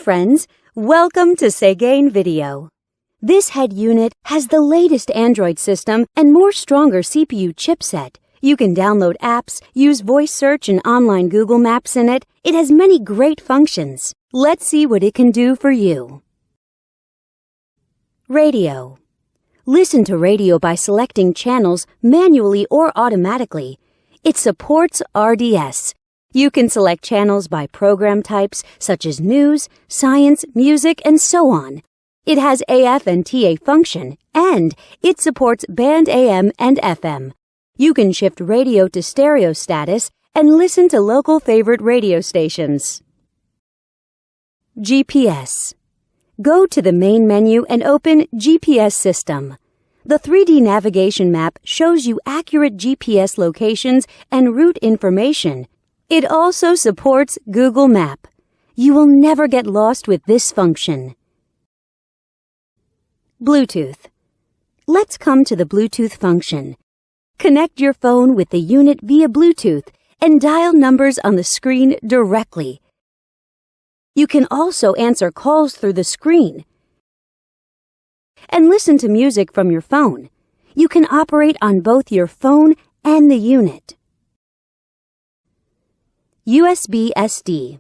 friends, welcome to Segain Video. This head unit has the latest Android system and more stronger CPU chipset. You can download apps, use voice search and online Google Maps in it. It has many great functions. Let's see what it can do for you. Radio. Listen to radio by selecting channels manually or automatically. It supports RDS. You can select channels by program types such as news, science, music, and so on. It has AF and TA function, and it supports band AM and FM. You can shift radio to stereo status and listen to local favorite radio stations. GPS. Go to the main menu and open GPS System. The 3D navigation map shows you accurate GPS locations and route information. It also supports Google Map. You will never get lost with this function. Bluetooth. Let's come to the Bluetooth function. Connect your phone with the unit via Bluetooth and dial numbers on the screen directly. You can also answer calls through the screen and listen to music from your phone. You can operate on both your phone and the unit. USB SD.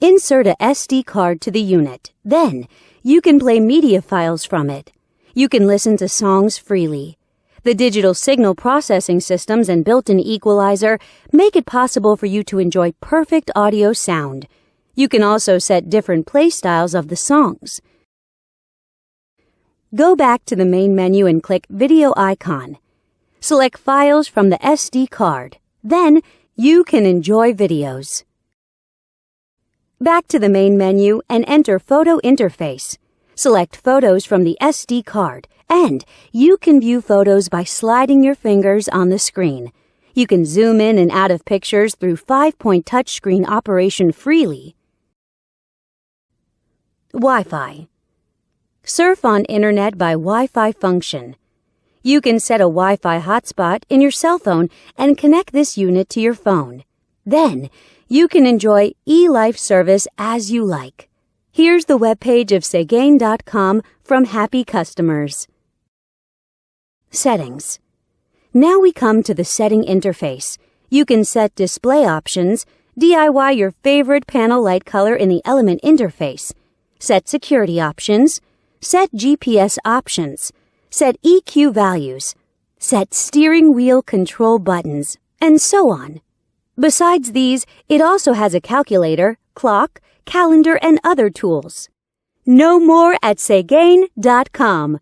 Insert a SD card to the unit. Then, you can play media files from it. You can listen to songs freely. The digital signal processing systems and built-in equalizer make it possible for you to enjoy perfect audio sound. You can also set different play styles of the songs. Go back to the main menu and click Video icon. Select Files from the SD card. Then, you can enjoy videos. Back to the main menu and enter Photo Interface. Select Photos from the SD card, and you can view photos by sliding your fingers on the screen. You can zoom in and out of pictures through 5-point touchscreen operation freely. Wi-Fi. Surf on Internet by Wi-Fi function. You can set a Wi-Fi hotspot in your cell phone and connect this unit to your phone. Then, you can enjoy eLife service as you like. Here's the webpage of Segain.com from happy customers. Settings. Now we come to the setting interface. You can set display options, DIY your favorite panel light color in the element interface, set security options, set GPS options, set EQ values, set steering wheel control buttons, and so on. Besides these, it also has a calculator, clock, calendar, and other tools. Know more at Segain.com.